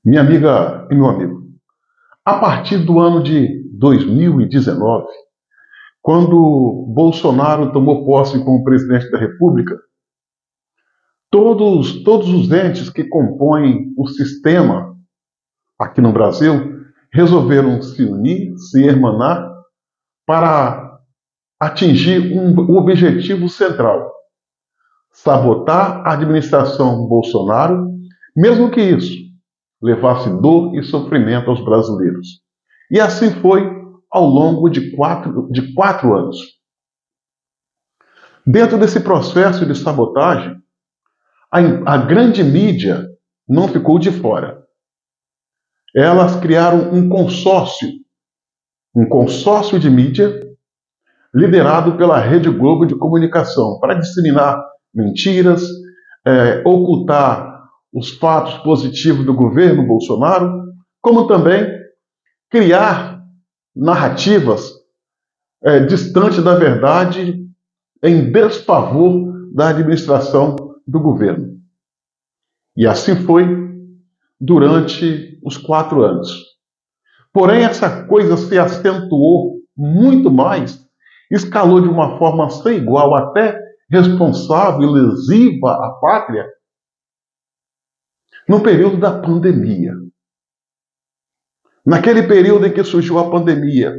Minha amiga e meu amigo, a partir do ano de 2019, quando Bolsonaro tomou posse como presidente da República, todos os entes que compõem o sistema aqui no Brasil resolveram se unir, se hermanar para atingir um objetivo central: sabotar a administração Bolsonaro, mesmo que isso levasse dor e sofrimento aos brasileiros. E assim foi ao longo de quatro anos. Dentro desse processo de sabotagem, a grande mídia não ficou de fora. Elas criaram um consórcio de mídia liderado pela Rede Globo de Comunicação para disseminar mentiras, ocultar os fatos positivos do governo Bolsonaro, como também criar narrativas distantes da verdade em desfavor da administração do governo. E assim foi durante os 4 anos. Porém, essa coisa se acentuou muito mais, escalou de uma forma sem igual, até responsável e lesiva à pátria, no período da pandemia. Naquele período em que surgiu a pandemia,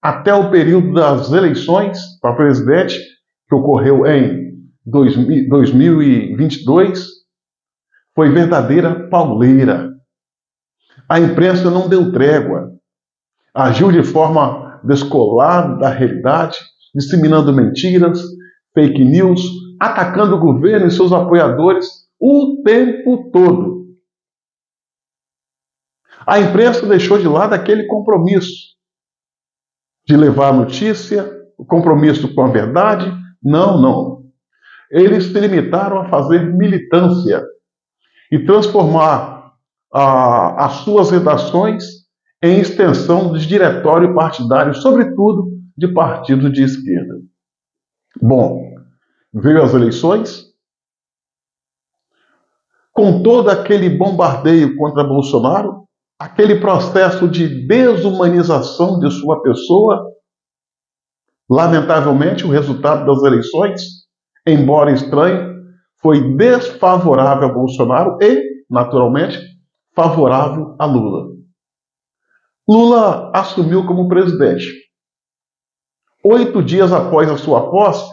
até o período das eleições para presidente, que ocorreu em 2022, foi verdadeira pauleira. A imprensa não deu trégua, agiu de forma descolada da realidade, disseminando mentiras, fake news, atacando o governo e seus apoiadores o tempo todo. A imprensa deixou de lado aquele compromisso de levar a notícia, o compromisso com a verdade. Não. Eles se limitaram a fazer militância e transformar as suas redações em extensão de diretório partidário, sobretudo de partidos de esquerda. Bom, veio as eleições, com todo aquele bombardeio contra Bolsonaro, aquele processo de desumanização de sua pessoa. Lamentavelmente, o resultado das eleições, embora estranho, foi desfavorável a Bolsonaro e, naturalmente, favorável a Lula. Lula assumiu como presidente. 8 dias após a sua posse,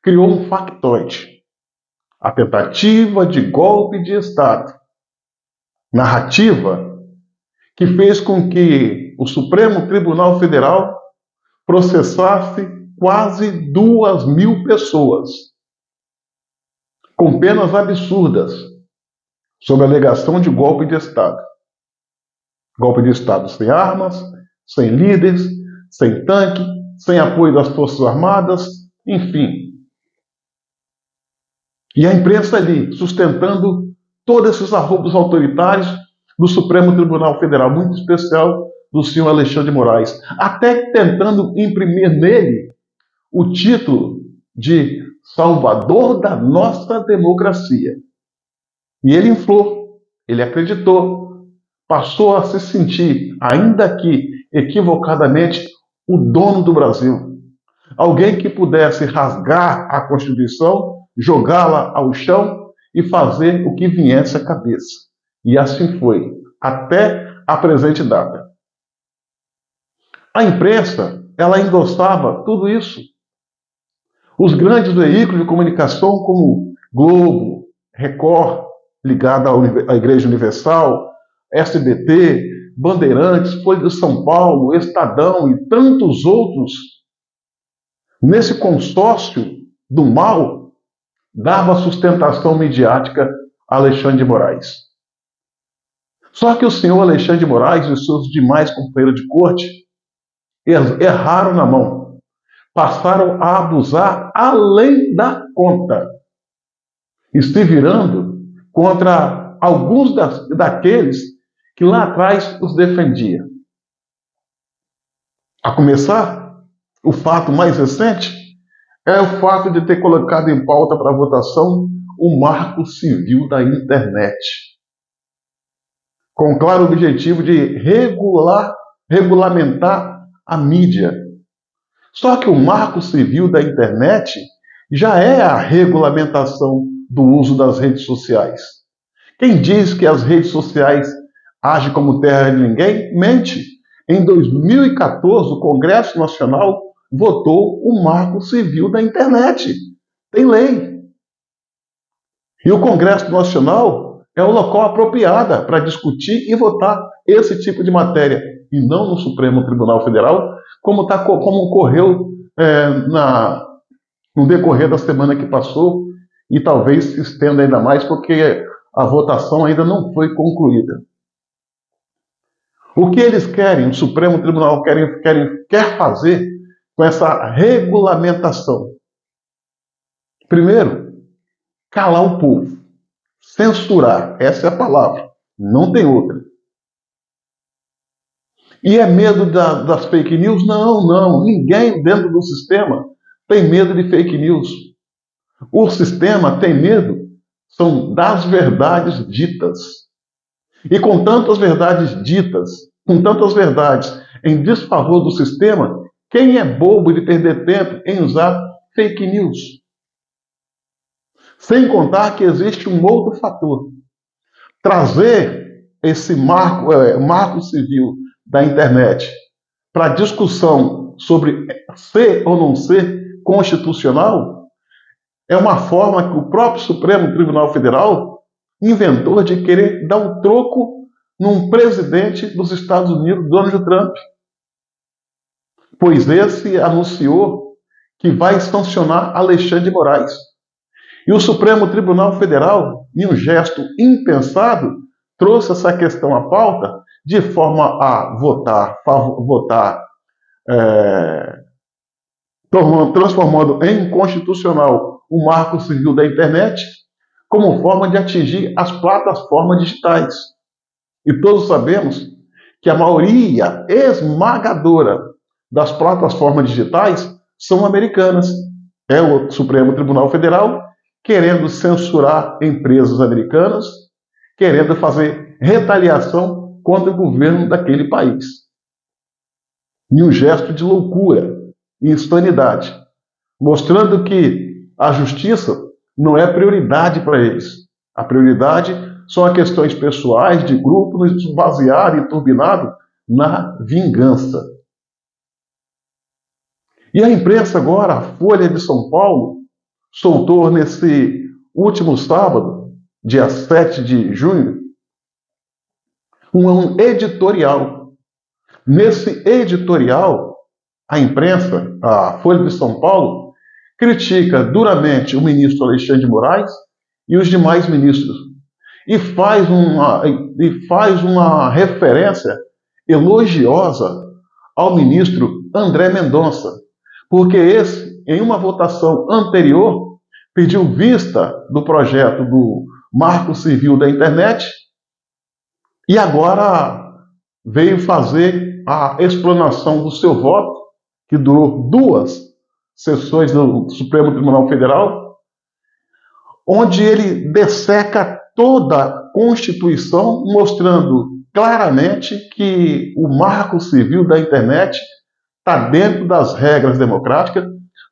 criou um factoide, a tentativa de golpe de Estado. Narrativa que fez com que o Supremo Tribunal Federal processasse quase 2.000 pessoas, com penas absurdas, sob a alegação de golpe de Estado. Golpe de Estado sem armas, sem líderes, sem tanque, sem apoio das Forças Armadas, enfim. E a imprensa ali, sustentando todos esses arroubos autoritários do Supremo Tribunal Federal, muito especial do senhor Alexandre de Moraes, até tentando imprimir nele o título de salvador da nossa democracia. E ele inflou, ele acreditou, passou a se sentir, ainda que equivocadamente, o dono do Brasil. Alguém que pudesse rasgar a Constituição, jogá-la ao chão e fazer o que viesse à cabeça. E assim foi, até a presente data. A imprensa, ela endossava tudo isso. Os grandes veículos de comunicação como Globo, Record, ligada à Igreja Universal, SBT, Bandeirantes, Folha de São Paulo, Estadão e tantos outros, nesse consórcio do mal, dava sustentação midiática a Alexandre de Moraes. Só que o senhor Alexandre de Moraes e os seus demais companheiros de corte erraram na mão. Passaram a abusar além da conta e se virando contra alguns daqueles que lá atrás os defendiam. A começar, o fato mais recente é o fato de ter colocado em pauta para votação o Marco Civil da Internet. com o claro objetivo de regulamentar a mídia. Só que o Marco Civil da Internet já é a regulamentação do uso das redes sociais. Quem diz que as redes sociais agem como terra de ninguém, mente. Em 2014, o Congresso Nacional votou o Marco Civil da Internet. Tem lei. E o Congresso Nacional é o local apropriado para discutir e votar esse tipo de matéria, e não no Supremo Tribunal Federal, como ocorreu no decorrer da semana que passou, e talvez se estenda ainda mais porque a votação ainda não foi concluída. O que eles querem, o Supremo Tribunal quer fazer com essa regulamentação? Primeiro, calar o povo, censurar, essa é a palavra, não tem outra. E é medo das fake news? Não, ninguém dentro do sistema tem medo de fake news. O sistema tem medo são das verdades ditas. E com tantas verdades ditas, com tantas verdades em desfavor do sistema, quem é bobo de perder tempo em usar fake news? Sem contar que existe um outro fator. Trazer esse marco civil da internet para discussão sobre ser ou não ser constitucional é uma forma que o próprio Supremo Tribunal Federal inventou de querer dar um troco num presidente dos Estados Unidos, Donald Trump. Pois esse anunciou que vai sancionar Alexandre de Moraes. E o Supremo Tribunal Federal, em um gesto impensado, trouxe essa questão à pauta de forma a transformando em inconstitucional o Marco Civil da Internet como forma de atingir as plataformas digitais. E todos sabemos que a maioria esmagadora das plataformas digitais são americanas. É o Supremo Tribunal Federal querendo censurar empresas americanas, querendo fazer retaliação contra o governo daquele país. Em um gesto de loucura e insanidade, mostrando que a justiça não é prioridade para eles. A prioridade são as questões pessoais, de grupo, baseado e turbinado na vingança. E a imprensa agora, a Folha de São Paulo, soltou nesse último sábado, dia 7 de junho, um editorial. Nesse editorial, a imprensa, a Folha de São Paulo, critica duramente o ministro Alexandre de Moraes e os demais ministros e faz uma referência elogiosa ao ministro André Mendonça, porque esse, em uma votação anterior, pediu vista do projeto do Marco Civil da Internet e agora veio fazer a explanação do seu voto, que durou 2 sessões do Supremo Tribunal Federal, onde ele desseca toda a Constituição, mostrando claramente que o Marco Civil da Internet está dentro das regras democráticas,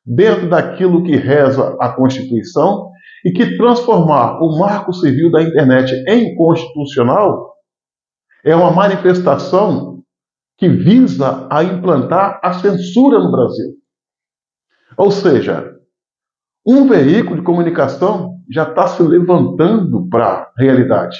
dentro daquilo que reza a Constituição, e que transformar o Marco Civil da Internet em constitucional é uma manifestação que visa a implantar a censura no Brasil. Ou seja, um veículo de comunicação já está se levantando para a realidade.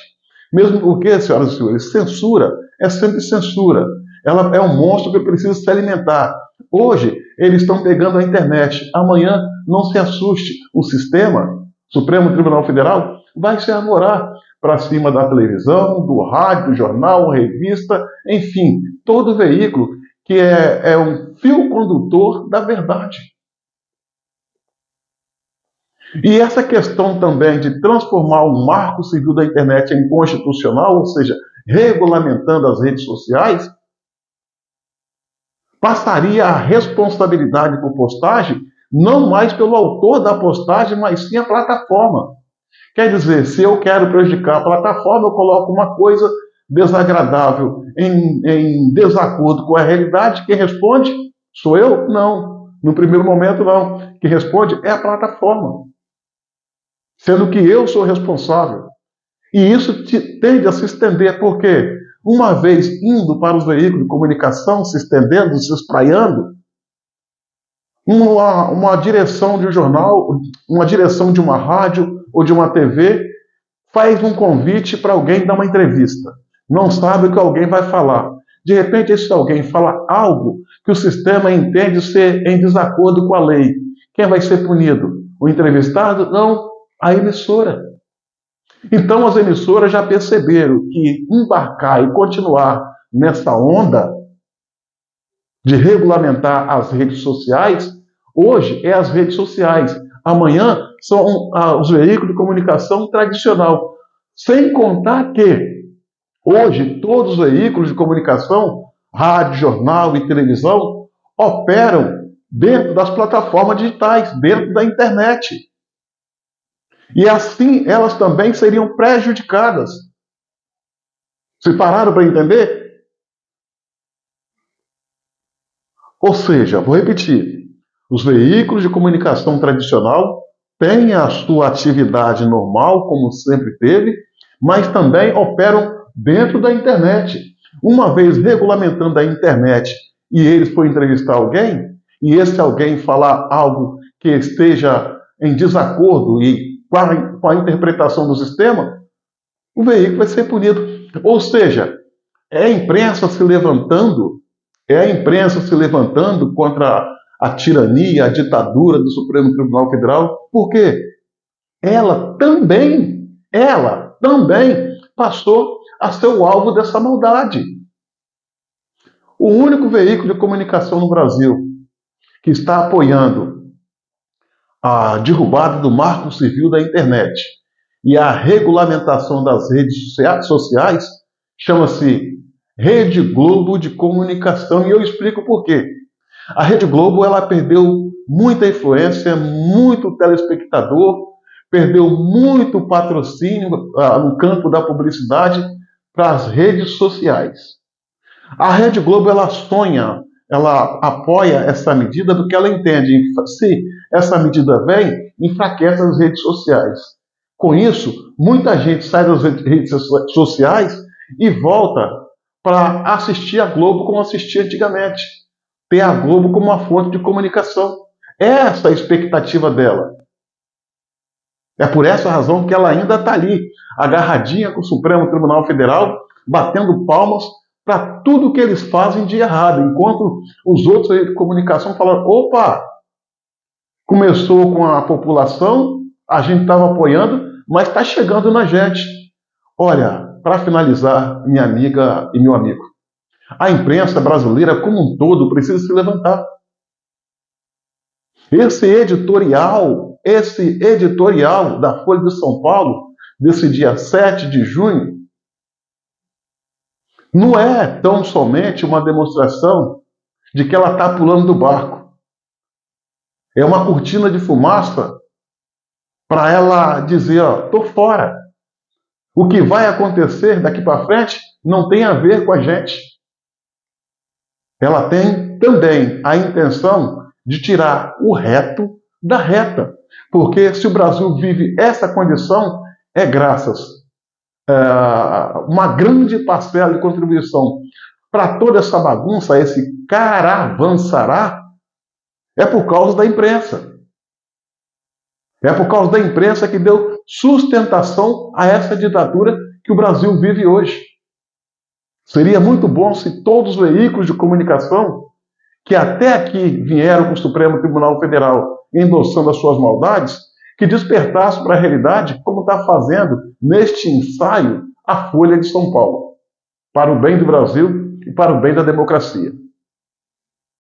Mesmo porque, senhoras e senhores, censura é sempre censura. Ela é um monstro que precisa se alimentar. Hoje, eles estão pegando a internet. Amanhã, não se assuste, o sistema, Supremo Tribunal Federal, vai se arvorar para cima da televisão, do rádio, do jornal, revista, enfim, todo veículo que é um fio condutor da verdade. E essa questão também de transformar o Marco Civil da Internet em constitucional, ou seja, regulamentando as redes sociais, passaria a responsabilidade por postagem não mais pelo autor da postagem, mas sim a plataforma. Quer dizer, se eu quero prejudicar a plataforma, eu coloco uma coisa desagradável, em desacordo com a realidade, quem responde sou eu? Não. No primeiro momento, não. Quem responde é a plataforma, sendo que eu sou responsável. E isso tende a se estender, porque uma vez indo para os veículos de comunicação, se estendendo, se espraiando, uma direção de um jornal, uma direção de uma rádio ou de uma TV faz um convite para alguém dar uma entrevista. Não sabe o que alguém vai falar. De repente, esse alguém fala algo que o sistema entende ser em desacordo com a lei. Quem vai ser punido? O entrevistado? Não, a emissora. Então, as emissoras já perceberam que embarcar e continuar nessa onda de regulamentar as redes sociais, hoje é as redes sociais, amanhã são os veículos de comunicação tradicional. Sem contar que hoje todos os veículos de comunicação, rádio, jornal e televisão, operam dentro das plataformas digitais, dentro da internet. E assim elas também seriam prejudicadas. Se pararam para entender? Ou seja, vou repetir, os veículos de comunicação tradicional têm a sua atividade normal, como sempre teve, mas também operam dentro da internet. Uma vez regulamentando a internet e eles forem entrevistar alguém, e esse alguém falar algo que esteja em desacordo e com a interpretação do sistema, o veículo vai ser punido. Ou seja, é a imprensa se levantando contra a tirania, a ditadura do Supremo Tribunal Federal, porque ela também passou a ser o alvo dessa maldade. O único veículo de comunicação no Brasil que está apoiando a derrubada do marco civil da internet e a regulamentação das redes sociais chama-se Rede Globo de Comunicação, e eu explico por quê. A Rede Globo ela perdeu muita influência, muito telespectador, perdeu muito patrocínio no campo da publicidade para as redes sociais. A Rede Globo ela sonha, ela apoia essa medida porque ela entende que se essa medida vem, enfraquece as redes sociais. Com isso, muita gente sai das redes sociais e volta para assistir a Globo como assistia antigamente. Ter a Globo como uma fonte de comunicação. Essa é a expectativa dela. É por essa razão que ela ainda está ali, agarradinha com o Supremo Tribunal Federal, batendo palmas para tudo que eles fazem de errado, enquanto os outros de comunicação falam, opa, começou com a população, a gente estava apoiando, mas está chegando na gente. Olha, para finalizar, minha amiga e meu amigo, a imprensa brasileira como um todo precisa se levantar. Esse editorial da Folha de São Paulo, desse dia 7 de junho, não é tão somente uma demonstração de que ela está pulando do barco. É uma cortina de fumaça para ela dizer, ó, tô fora. O que vai acontecer daqui para frente não tem a ver com a gente. Ela tem também a intenção de tirar o reto da reta. Porque se o Brasil vive essa condição, é graças a uma grande parcela de contribuição para toda essa bagunça, esse caravançará, é por causa da imprensa. É por causa da imprensa que deu sustentação a essa ditadura que o Brasil vive hoje. Seria muito bom se todos os veículos de comunicação que até aqui vieram com o Supremo Tribunal Federal endossando as suas maldades, que despertassem para a realidade como está fazendo neste ensaio a Folha de São Paulo, para o bem do Brasil e para o bem da democracia.